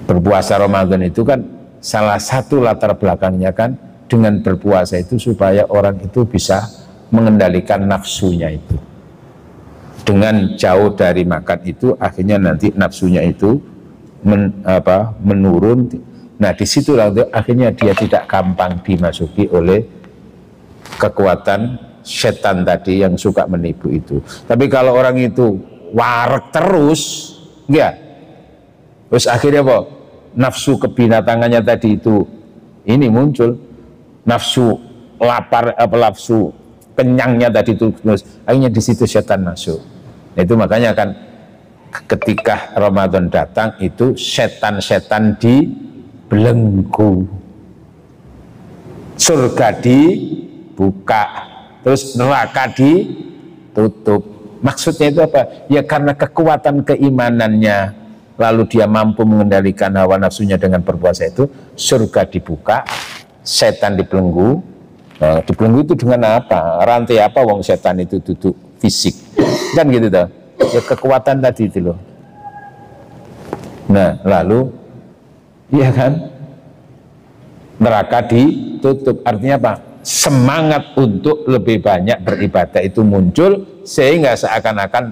Berpuasa Ramadan itu kan salah satu latar belakangnya kan dengan berpuasa itu supaya orang itu bisa mengendalikan nafsunya itu. Dengan jauh dari makan itu akhirnya nanti nafsunya itu menurun. Nah, disitulah akhirnya dia tidak gampang dimasuki oleh kekuatan setan tadi yang suka menipu itu. Tapi kalau orang itu warek terus, ya, terus akhirnya apa? Nafsu kebinatangannya tadi itu ini muncul, nafsu lapar, nafsu kenyangnya tadi itu, terus akhirnya di situ setan masuk. Nah, itu makanya kan ketika Ramadan datang itu setan-setan dibelenggu, surga dibuka, terus neraka ditutup. Maksudnya itu apa? Ya karena kekuatan keimanannya, lalu dia mampu mengendalikan hawa nafsunya dengan berpuasa itu, surga dibuka, setan dibelenggu. Nah, dibelenggu itu dengan apa? Rantai apa wong setan itu duduk fisik. Kan gitu toh. Ya kekuatan tadi itu loh. Nah, lalu iya kan? Neraka ditutup. Artinya apa? Semangat untuk lebih banyak beribadah itu muncul sehingga seakan-akan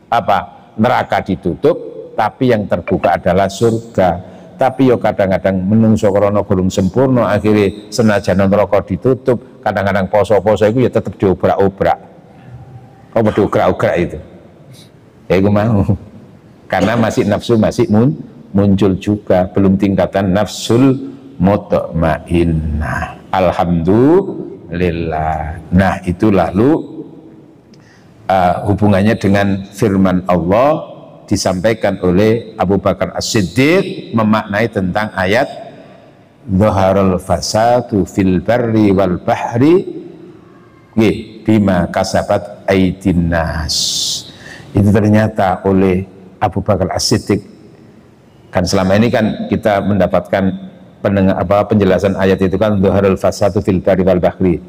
apa? Neraka ditutup, tapi yang terbuka adalah surga. Tapi yo kadang-kadang menungso krono gurung sempurna, akhirnya senajan neraka ditutup, kadang-kadang poso-poso itu ya tetap diobrak-obrak. Apa diobrak-obrak itu? Ya itu mau. Karena masih nafsu masih muncul juga, belum tingkatan nafsul mutmainnah. Alhamdulillah. Nah, itu lalu hubungannya dengan firman Allah disampaikan oleh Abu Bakar As-Siddiq memaknai tentang ayat dhaharul fasadu fil barri wal bahri bima kasabat aydin nas. Itu ternyata oleh Abu Bakar As-Siddiq. Kan selama ini kan kita mendapatkan penjelasan ayat itu kan dhaharul fasadu fil barri wal bahri,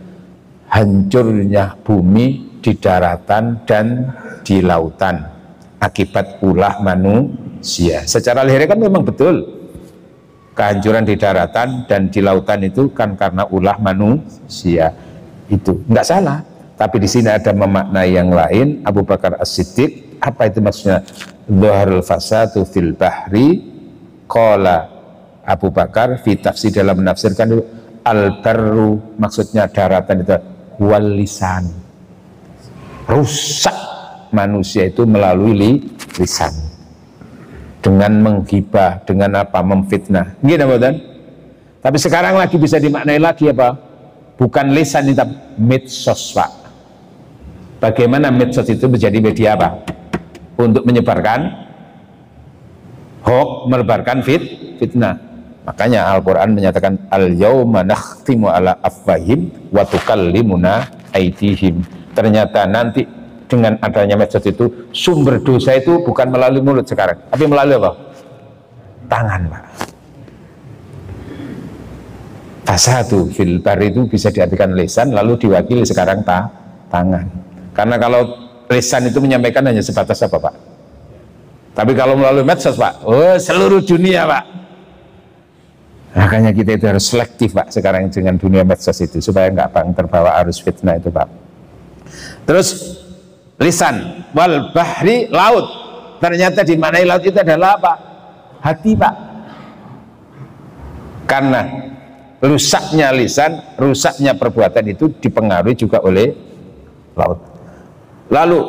hancurnya bumi di daratan dan di lautan akibat ulah manusia. Secara lahir kan memang betul. kehancuran di daratan dan di lautan itu kan karena ulah manusia. Itu enggak salah, tapi di sini ada memaknai yang lain. Abu Bakar As-Siddiq, apa itu maksudnya? Dhaharul fasadu fil bahri, qala Abu Bakar fi tafsir, dalam menafsirkan dulu, al-barru maksudnya daratan itu wal lisan, rusak manusia itu melalui lisan, dengan menggibah, dengan apa, memfitnah, gitu kan? Tapi sekarang lagi bisa dimaknai lagi apa? Bukan lisan itu, medsos, Pak. Bagaimana medsos itu menjadi media apa? Untuk menyebarkan hoax, menebarkan fitnah. Makanya Al-Quran menyatakan al-yawma nakhtimu ala afwahim wa tukallimuna aydihim. Ternyata nanti dengan adanya medsos itu, sumber dosa itu bukan melalui mulut sekarang, tapi melalui apa? Tangan, Pak. Fasadu fil bar itu bisa diartikan lisan, lalu diwakili sekarang tangan. Karena kalau lisan itu menyampaikan hanya sebatas apa, Pak? Tapi kalau melalui medsos, Pak, oh, seluruh dunia, Pak. Makanya kita itu harus selektif, Pak, sekarang dengan dunia medsos itu, supaya nggak terbawa arus fitnah itu, Pak. Terus lisan, wal bahri, laut. Ternyata di mana laut itu adalah apa? Hati, Pak. Karena rusaknya lisan, rusaknya perbuatan itu dipengaruhi juga oleh laut. Lalu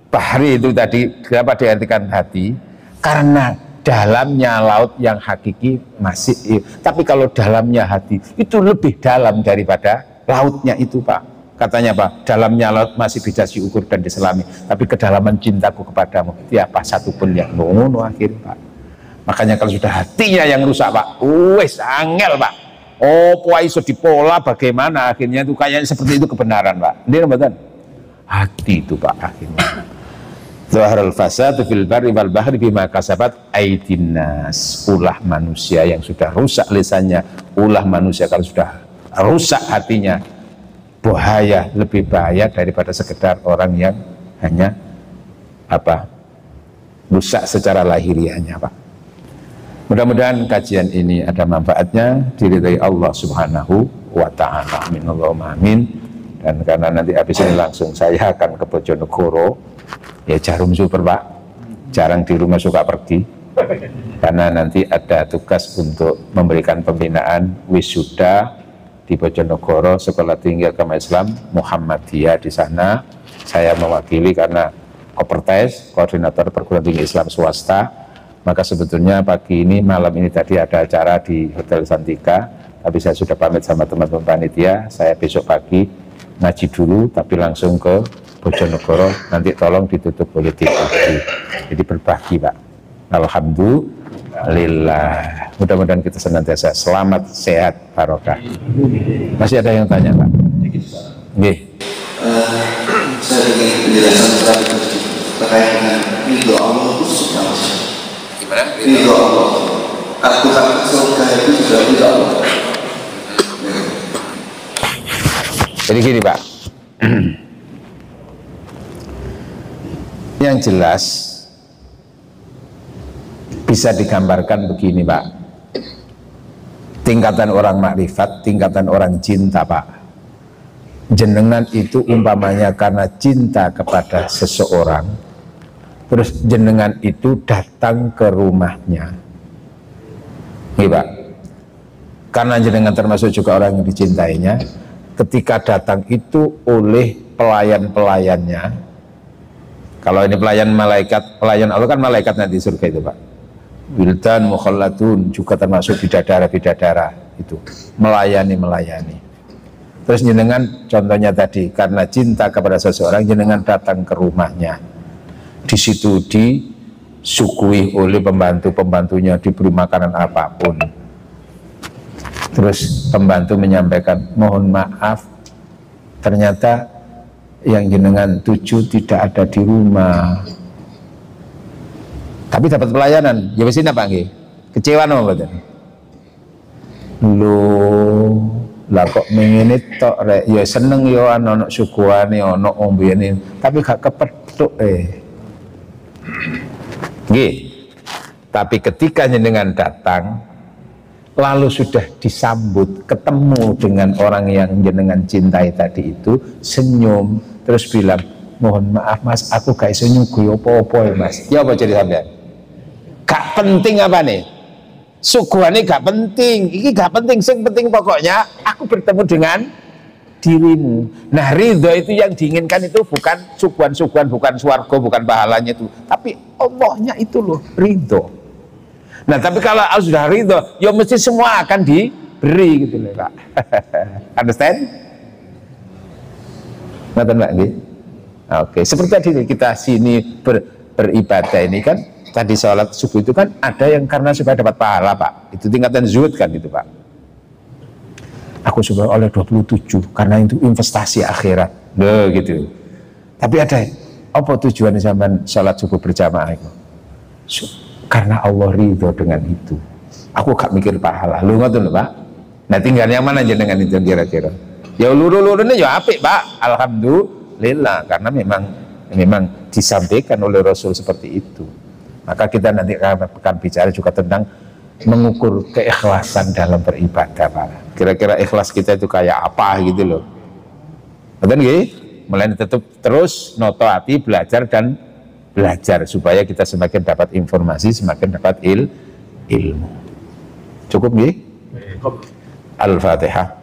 bahri itu tadi kenapa diartikan hati? Karena dalamnya laut yang hakiki masih, tapi kalau dalamnya hati itu lebih dalam daripada lautnya itu, Pak. Katanya Pak, dalamnya laut masih bisa diukur dan diselami, tapi kedalaman cintaku kepadamu itu apa satupun yang ngono akhirnya, Pak. Makanya kalau sudah hatinya yang rusak, Pak, wes angel, Pak. Oh, puai iso dipola bagaimana akhirnya itu kayaknya seperti itu kebenaran, Pak. Ini betul. Hati itu, Pak, akhirnya. Zaharul fasadu fil barri wal bahri bima kasabat aydin nas. Ulah manusia yang sudah rusak lisannya, ulah manusia kalau sudah rusak hatinya, bahaya, lebih bahaya daripada sekedar orang yang hanya apa? Rusak secara lahiriahnya, Pak. Mudah-mudahan kajian ini ada manfaatnya, diridhai Allah Subhanahu wa ta'ala. Amin Allahumma amin. Dan karena nanti habis ini langsung saya akan ke Bojonegoro, ya jarum super, Pak. Jarang di rumah suka pergi, karena nanti ada tugas untuk memberikan pembinaan wisuda di Bojonegoro, Sekolah Tinggi Agama Islam Muhammadiyah di sana. Saya mewakili karena Kopertes, koordinator perguruan tinggi Islam swasta. Maka sebetulnya pagi ini, malam ini tadi ada acara di Hotel Santika, tapi saya sudah pamit sama teman-teman panitia. Saya besok pagi ngaji dulu, tapi langsung ke Bojonegoro, nanti tolong ditutup oleh tim. Jadi berbagi, Pak. Alhamdulillah. Mudah-mudahan kita senantiasa selamat, sehat, barokah. Masih ada yang tanya, Pak? Nggih. Saya ingin penjelasan terkait dengan ridho Allah itu sudah masuk. Gimana? Ridho Allah. Aku tak surga itu sudah ridho Allah. Jadi gini, Pak. Yang jelas bisa digambarkan begini, Pak. Tingkatan orang makrifat, tingkatan orang cinta, Pak. Jenengan itu umpamanya karena cinta kepada seseorang, terus jenengan itu datang ke rumahnya, nih, Pak. Karena jenengan termasuk juga orang yang dicintainya, ketika datang itu oleh pelayan-pelayannya. Kalau ini pelayan malaikat, pelayan Allah kan malaikat nanti surga itu, Pak. Wildan mukhalladun, juga termasuk bidadara-bidadara itu, melayani. Terus jenengan contohnya tadi, karena cinta kepada seseorang, jenengan datang ke rumahnya. Di situ disuguhi oleh pembantu-pembantunya, diberi makanan apapun. Terus pembantu menyampaikan, mohon maaf, ternyata yang jenengan tuju tidak ada di rumah. Tapi dapat pelayanan, ya wis apa nggih? Kecewa napa mboten? Loh, lah kok mengene tok rek, ya seneng ya ana suguhane, ana ombene, tapi gak kepethuk nggih. Tapi ketika jenengan datang, lalu sudah disambut, ketemu dengan orang yang jenengan cintai tadi itu, senyum, terus bilang, mohon maaf mas, aku gak iso nyuguhi opo-opo ya mas. Ya apa jadi sampean? Gak penting apa nih? Suguhane gak penting, ini gak penting, sing penting pokoknya aku bertemu dengan dirimu. Nah ridho itu yang diinginkan itu bukan suguhan-suguhan, bukan swarga, bukan pahalanya itu, tapi Allahnya itu loh, ridho. Nah tapi kalau sudah ridho, ya mesti semua akan diberi gitu loh Pak. Understand? Ngerti Mbak? Oke, seperti tadi kita sini beribadah ini kan, tadi sholat subuh itu kan ada yang karena supaya dapat pahala Pak, itu tingkatan zuhud kan itu Pak. Aku supaya oleh 27 karena itu investasi akhirat, gitu. Tapi ada apa tujuannya sampean sholat subuh berjamaah itu? Karena Allah ridho dengan itu. Aku gak mikir pahala. Lu ngoten lho Pak. Nah tinggal yang mana aja dengan itu kira-kira? Ya luru-lurunya ya apik Pak. Alhamdulillah karena memang disampaikan oleh Rasul seperti itu. Maka kita nanti akan bicara juga tentang mengukur keikhlasan dalam beribadah Pak. Kira-kira ikhlas kita itu kayak apa gitu loh. Betul nggih? Mulai tetap terus noto hati, belajar dan belajar supaya kita semakin dapat informasi, semakin dapat ilmu. Cukup nggih? Al-Fatihah.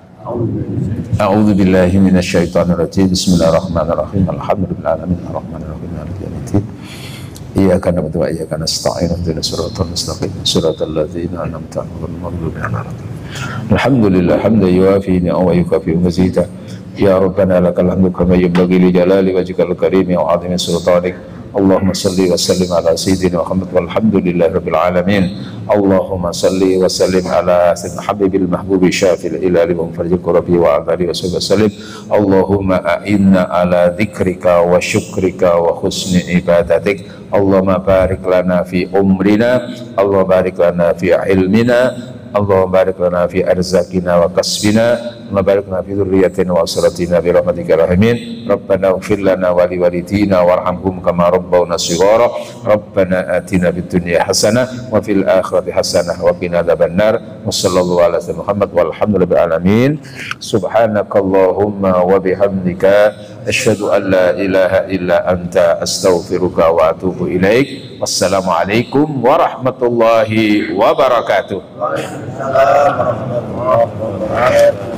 A'udzu billahi minasyaitonir rajim. Bismillahirrahmanirrahim. Alhamdulillahirabbil alamin arrahmanir maliki yaumiddin. Iyyaka na'budu wa iyyaka nasta'in. Ihdinas siratal mustaqim. Siratal ladzina an'amta 'alaihim ghairil maghdubi 'alaihim. Alhamdulillah hamdan yuwafi ni'amahu wa yukafi mazidah. Ya Rabbana lakal hamdu kama yanbaghi li jalali wajhikal karim wa 'azimi sultanik. Allahumma salli wa sallim ala sayyidina Muhammad walhamdulillahi rabbil alamin. Allahumma salli wa sallim ala sayyidina habibil mahbubi syafil ilali wa farjil qurabi wa alihi wa sallim. Allahumma a'inna ala dzikrika wa syukrika wa husni ibadatik. Allahumma barik lana fi umrina, Allah barik lana fi ilmina, Allah barik lana fi arzakina wa kasbina, Allah barik lana fi dzurriyyatina wa usratina bi rahmatika rahimin. Rabbana ighfir lana wa li walidina warhamhum kama rabbawna shighara. Rabbana atina fid dunya hasanah wa fil akhirati hasanah wa qina adzabannar. Wa sallallahu ala sayyidina Muhammad walhamdulillahi alamin. Subhanakallahumma wa bihamdika asyhadu an la ilaha illa anta astaghfiruka wa atubu ilaik. Wassalamualaikum warahmatullahi wabarakatuh. Waalaikumsalam warahmatullahi wabarakatuh.